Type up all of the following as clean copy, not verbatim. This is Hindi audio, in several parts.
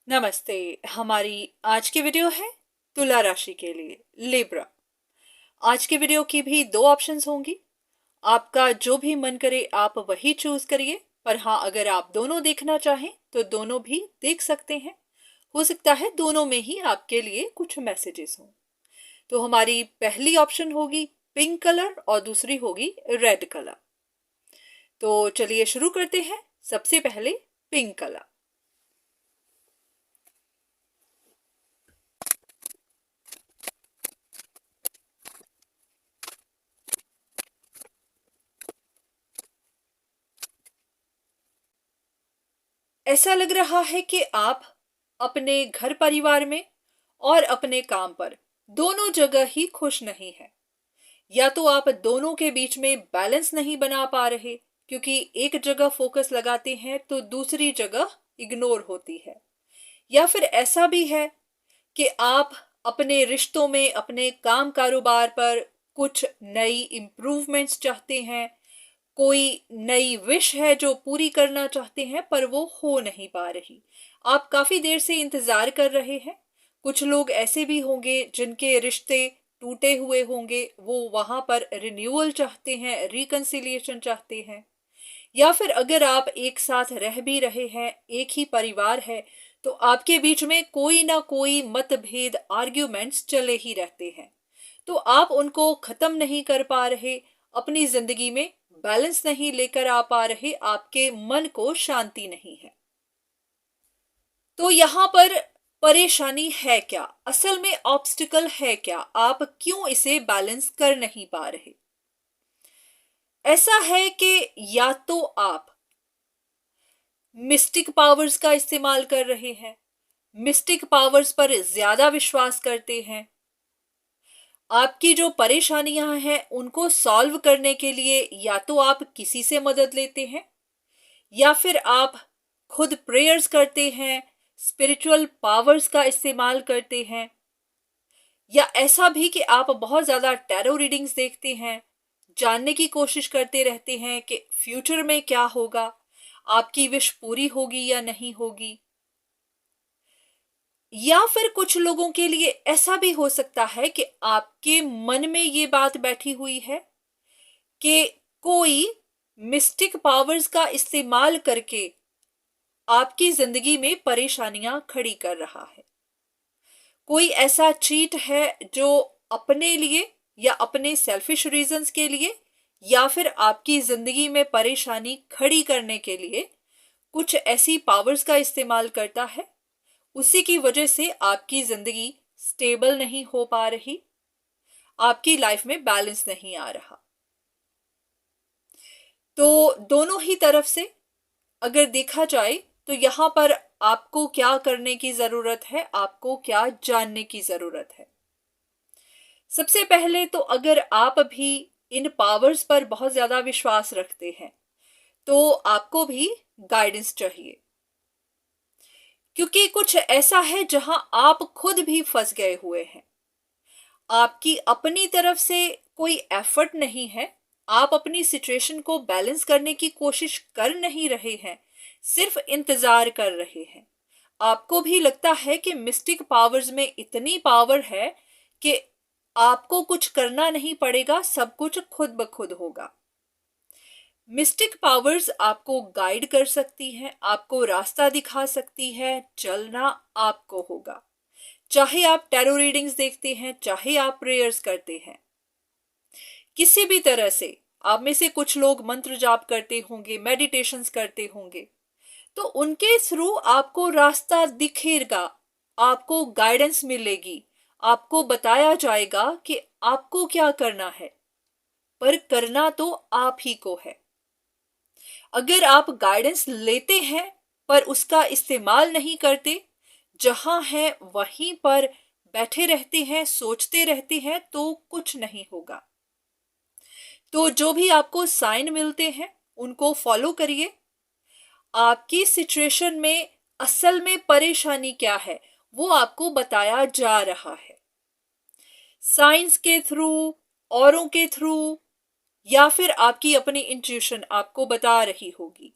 नमस्ते। हमारी आज की वीडियो है तुला राशि के लिए, लिब्रा। आज की वीडियो की भी दो ऑप्शंस होंगी। आपका जो भी मन करे आप वही चूज करिए, पर हाँ, अगर आप दोनों देखना चाहें तो दोनों भी देख सकते हैं। हो सकता है दोनों में ही आपके लिए कुछ मैसेजेस हों। तो हमारी पहली ऑप्शन होगी पिंक कलर और दूसरी होगी रेड कलर। तो चलिए शुरू करते हैं। सबसे पहले पिंक कलर। ऐसा लग रहा है कि आप अपने घर परिवार में और अपने काम पर दोनों जगह ही खुश नहीं है। या तो आप दोनों के बीच में बैलेंस नहीं बना पा रहे, क्योंकि एक जगह फोकस लगाते हैं तो दूसरी जगह इग्नोर होती है। या फिर ऐसा भी है कि आप अपने रिश्तों में, अपने काम कारोबार पर कुछ नई इम्प्रूवमेंट्स चाहते हैं। कोई नई विश है जो पूरी करना चाहते हैं, पर वो हो नहीं पा रही। आप काफी देर से इंतजार कर रहे हैं। कुछ लोग ऐसे भी होंगे जिनके रिश्ते टूटे हुए होंगे, वो वहां पर रिन्यूअल चाहते हैं, रिकंसिलिएशन चाहते हैं। या फिर अगर आप एक साथ रह भी रहे हैं, एक ही परिवार है, तो आपके बीच में कोई ना कोई मतभेद, आर्ग्यूमेंट्स चले ही रहते हैं। तो आप उनको खत्म नहीं कर पा रहे, अपनी जिंदगी में बैलेंस नहीं लेकर आ पा रहे, आपके मन को शांति नहीं है। तो यहां पर परेशानी है क्या? असल में ऑब्स्टिकल है क्या? आप क्यों इसे बैलेंस कर नहीं पा रहे? ऐसा है कि या तो आप मिस्टिक पावर्स का इस्तेमाल कर रहे हैं, मिस्टिक पावर्स पर ज्यादा विश्वास करते हैं। आपकी जो परेशानियां हैं उनको सॉल्व करने के लिए या तो आप किसी से मदद लेते हैं, या फिर आप खुद प्रेयर्स करते हैं, स्पिरिचुअल पावर्स का इस्तेमाल करते हैं। या ऐसा भी कि आप बहुत ज्यादा टैरो रीडिंग्स देखते हैं, जानने की कोशिश करते रहते हैं कि फ्यूचर में क्या होगा, आपकी विश पूरी होगी या नहीं होगी। या फिर कुछ लोगों के लिए ऐसा भी हो सकता है कि आपके मन में ये बात बैठी हुई है कि कोई मिस्टिक पावर्स का इस्तेमाल करके आपकी जिंदगी में परेशानियां खड़ी कर रहा है। कोई ऐसा चीट है जो अपने लिए या अपने सेल्फिश रीजंस के लिए, या फिर आपकी जिंदगी में परेशानी खड़ी करने के लिए कुछ ऐसी पावर्स का इस्तेमाल करता है। उसी की वजह से आपकी जिंदगी स्टेबल नहीं हो पा रही, आपकी लाइफ में बैलेंस नहीं आ रहा। तो दोनों ही तरफ से अगर देखा जाए तो यहां पर आपको क्या करने की जरूरत है, आपको क्या जानने की जरूरत है। सबसे पहले तो अगर आप भी इन पावर्स पर बहुत ज्यादा विश्वास रखते हैं तो आपको भी गाइडेंस चाहिए, क्योंकि कुछ ऐसा है जहां आप खुद भी फंस गए हुए हैं। आपकी अपनी तरफ से कोई एफर्ट नहीं है, आप अपनी सिचुएशन को बैलेंस करने की कोशिश कर नहीं रहे हैं, सिर्फ इंतजार कर रहे हैं। आपको भी लगता है कि मिस्टिक पावर्स में इतनी पावर है कि आपको कुछ करना नहीं पड़ेगा, सब कुछ खुद ब खुद होगा। मिस्टिक पावर्स आपको गाइड कर सकती हैं, आपको रास्ता दिखा सकती है, चलना आपको होगा। चाहे आप टैरो रीडिंग्स देखते हैं, चाहे आप प्रेयर्स करते हैं, किसी भी तरह से आप में से कुछ लोग मंत्र जाप करते होंगे, मेडिटेशंस करते होंगे, तो उनके थ्रू आपको रास्ता दिखेगा, आपको गाइडेंस मिलेगी, आपको बताया जाएगा कि आपको क्या करना है। पर करना तो आप ही को है। अगर आप गाइडेंस लेते हैं पर उसका इस्तेमाल नहीं करते, जहां है वहीं पर बैठे रहते हैं, सोचते रहते हैं, तो कुछ नहीं होगा। तो जो भी आपको साइन मिलते हैं उनको फॉलो करिए। आपकी सिचुएशन में असल में परेशानी क्या है वो आपको बताया जा रहा है, साइंस के थ्रू, औरों के थ्रू, या फिर आपकी अपनी इंट्यूशन आपको बता रही होगी।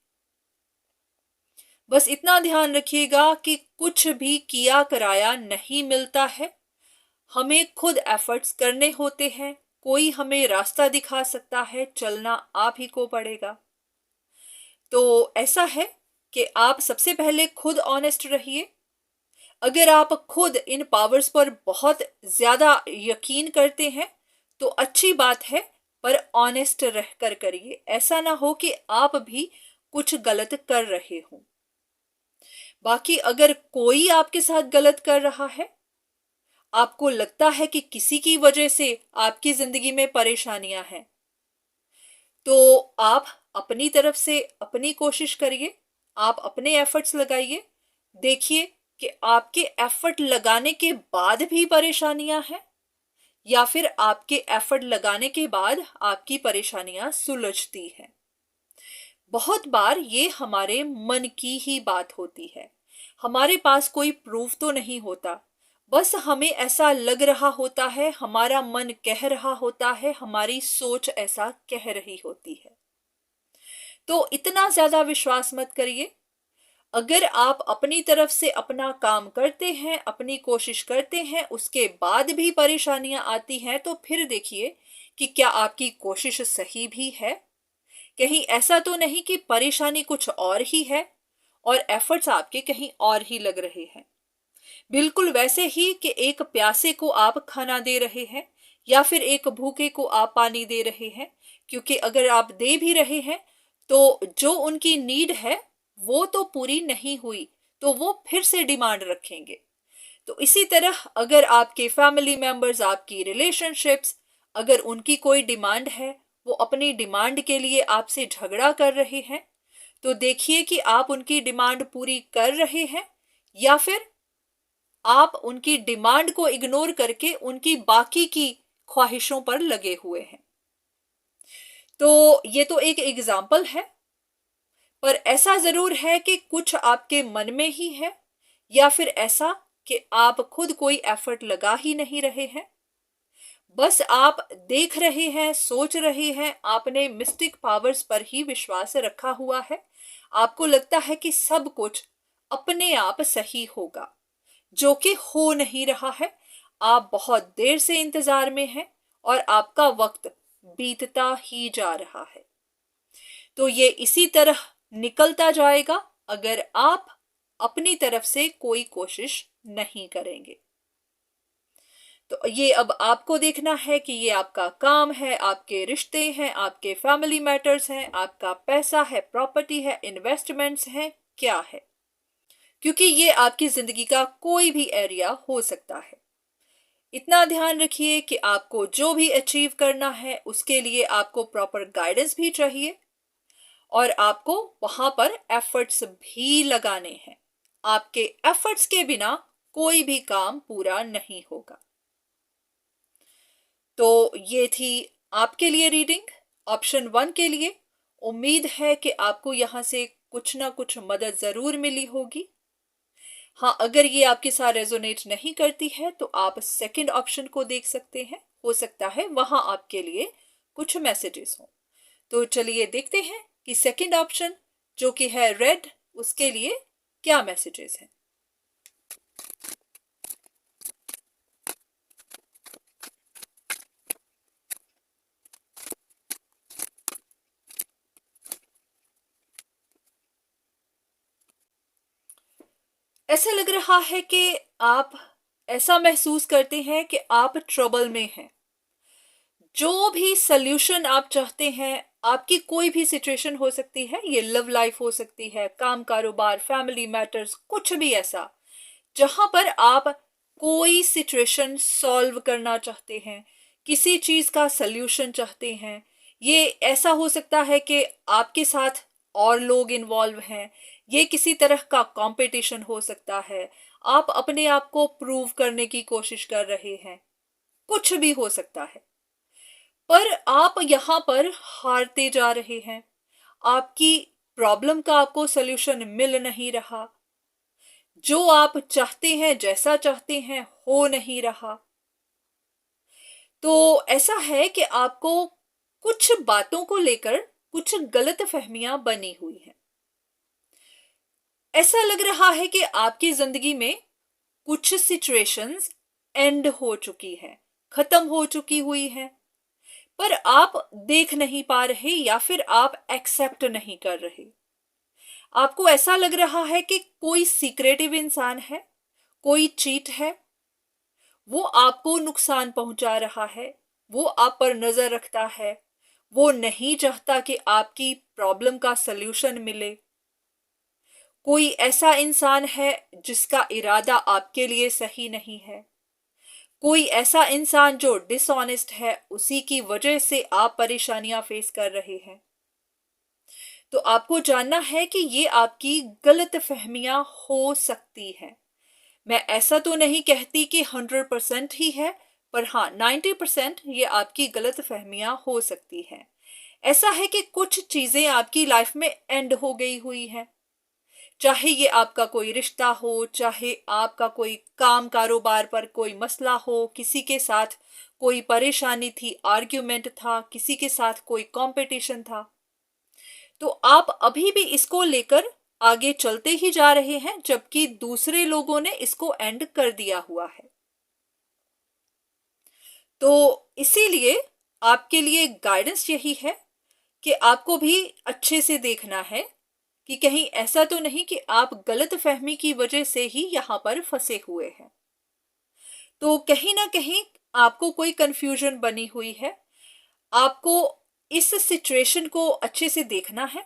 बस इतना ध्यान रखिएगा कि कुछ भी किया कराया नहीं मिलता है, हमें खुद एफर्ट्स करने होते हैं। कोई हमें रास्ता दिखा सकता है, चलना आप ही को पड़ेगा। तो ऐसा है कि आप सबसे पहले खुद ऑनेस्ट रहिए। अगर आप खुद इन पावर्स पर बहुत ज्यादा यकीन करते हैं तो अच्छी बात है, पर ऑनेस्ट रहकर करिए। ऐसा ना हो कि आप भी कुछ गलत कर रहे हो। बाकी अगर कोई आपके साथ गलत कर रहा है, आपको लगता है कि किसी की वजह से आपकी जिंदगी में परेशानियां हैं, तो आप अपनी तरफ से अपनी कोशिश करिए, आप अपने एफर्ट्स लगाइए। देखिए कि आपके एफर्ट लगाने के बाद भी परेशानियां हैं, या फिर आपके एफर्ट लगाने के बाद आपकी परेशानियां सुलझती हैं। बहुत बार ये हमारे मन की ही बात होती है, हमारे पास कोई प्रूफ तो नहीं होता, बस हमें ऐसा लग रहा होता है, हमारा मन कह रहा होता है, हमारी सोच ऐसा कह रही होती है। तो इतना ज्यादा विश्वास मत करिए। अगर आप अपनी तरफ से अपना काम करते हैं, अपनी कोशिश करते हैं, उसके बाद भी परेशानियां आती हैं, तो फिर देखिए कि क्या आपकी कोशिश सही भी है। कहीं ऐसा तो नहीं कि परेशानी कुछ और ही है और एफर्ट्स आपके कहीं और ही लग रहे हैं। बिल्कुल वैसे ही कि एक प्यासे को आप खाना दे रहे हैं या फिर एक भूखे को आप पानी दे रहे हैं, क्योंकि अगर आप दे भी रहे हैं तो जो उनकी नीड है वो तो पूरी नहीं हुई, तो वो फिर से डिमांड रखेंगे। तो इसी तरह अगर आपके फैमिली मेंबर्स, आपकी रिलेशनशिप्स, अगर उनकी कोई डिमांड है, वो अपनी डिमांड के लिए आपसे झगड़ा कर रहे हैं, तो देखिए कि आप उनकी डिमांड पूरी कर रहे हैं या फिर आप उनकी डिमांड को इग्नोर करके उनकी बाकी की ख्वाहिशों पर लगे हुए हैं। तो ये तो एक एग्जाम्पल है, पर ऐसा जरूर है कि कुछ आपके मन में ही है, या फिर ऐसा कि आप खुद कोई एफर्ट लगा ही नहीं रहे हैं, बस आप देख रहे हैं, सोच रहे हैं, आपने मिस्टिक पावर्स पर ही विश्वास रखा हुआ है। आपको लगता है कि सब कुछ अपने आप सही होगा, जो कि हो नहीं रहा है। आप बहुत देर से इंतजार में हैं और आपका वक्त बीतता ही जा रहा है। तो ये इसी तरह निकलता जाएगा अगर आप अपनी तरफ से कोई कोशिश नहीं करेंगे। तो ये अब आपको देखना है कि ये आपका काम है, आपके रिश्ते हैं, आपके फैमिली मैटर्स हैं, आपका पैसा है, प्रॉपर्टी है, इन्वेस्टमेंट्स हैं, क्या है, क्योंकि ये आपकी जिंदगी का कोई भी एरिया हो सकता है। इतना ध्यान रखिए कि आपको जो भी अचीव करना है उसके लिए आपको प्रॉपर गाइडेंस भी चाहिए और आपको वहां पर एफर्ट्स भी लगाने हैं। आपके एफर्ट्स के बिना कोई भी काम पूरा नहीं होगा। तो ये थी आपके लिए रीडिंग ऑप्शन 1 के लिए। उम्मीद है कि आपको यहां से कुछ ना कुछ मदद जरूर मिली होगी। हाँ, अगर ये आपके साथ रेजोनेट नहीं करती है तो आप सेकंड ऑप्शन को देख सकते हैं, हो सकता है वहां आपके लिए कुछ मैसेजेस हों। तो चलिए देखते हैं कि सेकंड ऑप्शन जो कि है रेड, उसके लिए क्या मैसेजेस हैं। ऐसा लग रहा है कि आप ऐसा महसूस करते हैं कि आप ट्रबल में हैं। जो भी सल्यूशन आप चाहते हैं, आपकी कोई भी सिचुएशन हो सकती है, ये लव लाइफ हो सकती है, काम कारोबार, फैमिली मैटर्स, कुछ भी ऐसा जहां पर आप कोई सिचुएशन सॉल्व करना चाहते हैं, किसी चीज का सल्यूशन चाहते हैं। ये ऐसा हो सकता है कि आपके साथ और लोग इन्वॉल्व हैं, ये किसी तरह का कंपटीशन हो सकता है, आप अपने आप को प्रूव करने की कोशिश कर रहे हैं, कुछ भी हो सकता है। पर आप यहाँ पर हारते जा रहे हैं, आपकी प्रॉब्लम का आपको सल्यूशन मिल नहीं रहा, जो आप चाहते हैं, जैसा चाहते हैं, हो नहीं रहा। तो ऐसा है कि आपको कुछ बातों को लेकर कुछ गलत फहमियां बनी हुई हैं। ऐसा लग रहा है कि आपकी जिंदगी में कुछ सिचुएशंस एंड हो चुकी है, खत्म हो चुकी हुई है, पर आप देख नहीं पा रहे या फिर आप एक्सेप्ट नहीं कर रहे। आपको ऐसा लग रहा है कि कोई सीक्रेटिव इंसान है, कोई चीट है, वो आपको नुकसान पहुंचा रहा है, वो आप पर नजर रखता है, वो नहीं चाहता कि आपकी प्रॉब्लम का सल्यूशन मिले। कोई ऐसा इंसान है जिसका इरादा आपके लिए सही नहीं है, कोई ऐसा इंसान जो डिसऑनेस्ट है, उसी की वजह से आप परेशानियां फेस कर रहे हैं। तो आपको जानना है कि ये आपकी गलत फहमियां हो सकती हैं। मैं ऐसा तो नहीं कहती कि 100% ही है, पर हाँ 90% ये आपकी गलत फहमियां हो सकती हैं। ऐसा है कि कुछ चीजें आपकी लाइफ में एंड हो गई हुई हैं, चाहे ये आपका कोई रिश्ता हो, चाहे आपका कोई काम कारोबार पर कोई मसला हो, किसी के साथ कोई परेशानी थी, आर्ग्यूमेंट था, किसी के साथ कोई कंपटीशन था, तो आप अभी भी इसको लेकर आगे चलते ही जा रहे हैं, जबकि दूसरे लोगों ने इसको एंड कर दिया हुआ है। तो इसीलिए आपके लिए गाइडेंस यही है कि आपको भी अच्छे से देखना है कि कहीं ऐसा तो नहीं कि आप गलत फहमी की वजह से ही यहां पर फंसे हुए हैं। तो कहीं ना कहीं आपको कोई कंफ्यूजन बनी हुई है। आपको इस सिचुएशन को अच्छे से देखना है,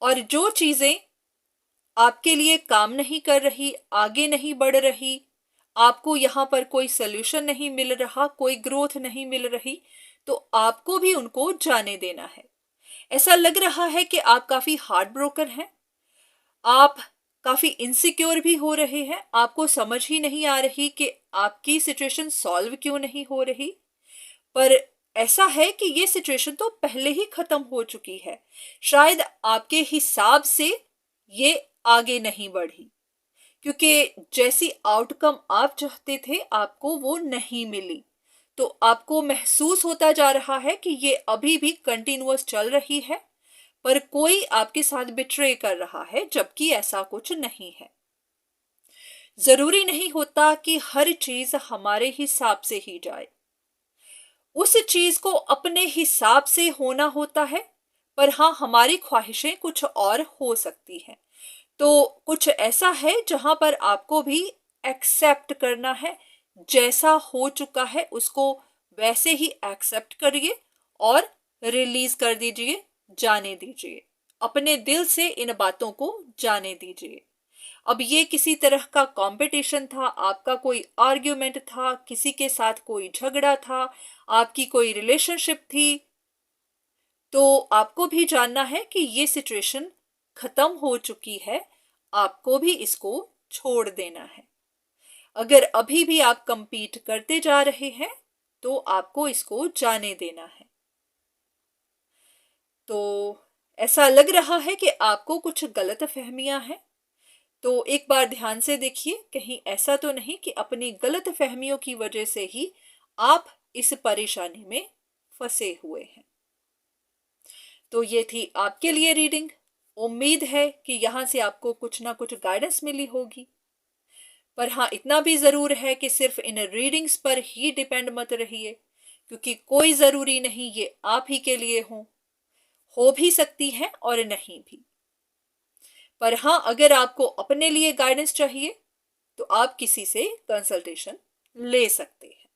और जो चीजें आपके लिए काम नहीं कर रही, आगे नहीं बढ़ रही, आपको यहाँ पर कोई सल्यूशन नहीं मिल रहा, कोई ग्रोथ नहीं मिल रही, तो आपको भी उनको जाने देना है। ऐसा लग रहा है कि आप काफी हार्ट ब्रोकन हैं, आप काफी इनसिक्योर भी हो रहे हैं, आपको समझ ही नहीं आ रही कि आपकी सिचुएशन सॉल्व क्यों नहीं हो रही। पर ऐसा है कि ये सिचुएशन तो पहले ही खत्म हो चुकी है, शायद आपके हिसाब से ये आगे नहीं बढ़ी, क्योंकि जैसी आउटकम आप चाहते थे आपको वो नहीं मिली। तो आपको महसूस होता जा रहा है कि ये अभी भी कंटिन्यूअस चल रही है, पर कोई आपके साथ बिट्रे कर रहा है, जबकि ऐसा कुछ नहीं है। जरूरी नहीं होता कि हर चीज हमारे हिसाब से ही जाए, उस चीज को अपने हिसाब से होना होता है, पर हाँ हमारी ख्वाहिशें कुछ और हो सकती हैं। तो कुछ ऐसा है जहां पर आपको भी एक्सेप्ट करना है, जैसा हो चुका है उसको वैसे ही एक्सेप्ट करिए और रिलीज कर दीजिए, जाने दीजिए, अपने दिल से इन बातों को जाने दीजिए। अब ये किसी तरह का कंपटीशन था, आपका कोई आर्ग्यूमेंट था, किसी के साथ कोई झगड़ा था, आपकी कोई रिलेशनशिप थी, तो आपको भी जानना है कि ये सिचुएशन खत्म हो चुकी है, आपको भी इसको छोड़ देना है। अगर अभी भी आप कंपीट करते जा रहे हैं तो आपको इसको जाने देना है। तो ऐसा लग रहा है कि आपको कुछ गलत फहमियां हैं, तो एक बार ध्यान से देखिए, कहीं ऐसा तो नहीं कि अपनी गलत फहमियों की वजह से ही आप इस परेशानी में फंसे हुए हैं। तो ये थी आपके लिए रीडिंग। उम्मीद है कि यहाँ से आपको कुछ ना कुछ गाइडेंस मिली होगी। पर हाँ इतना भी जरूर है कि सिर्फ इन रीडिंग्स पर ही डिपेंड मत रहिए, क्योंकि कोई जरूरी नहीं ये आप ही के लिए हो भी सकती हैं और नहीं भी। पर हाँ अगर आपको अपने लिए गाइडेंस चाहिए तो आप किसी से कंसल्टेशन ले सकते हैं।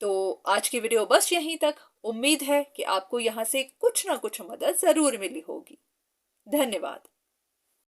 तो आज की वीडियो बस यहीं तक। उम्मीद है कि आपको यहाँ से कुछ ना कुछ मदद जरूर मिली होगी। धन्यवाद।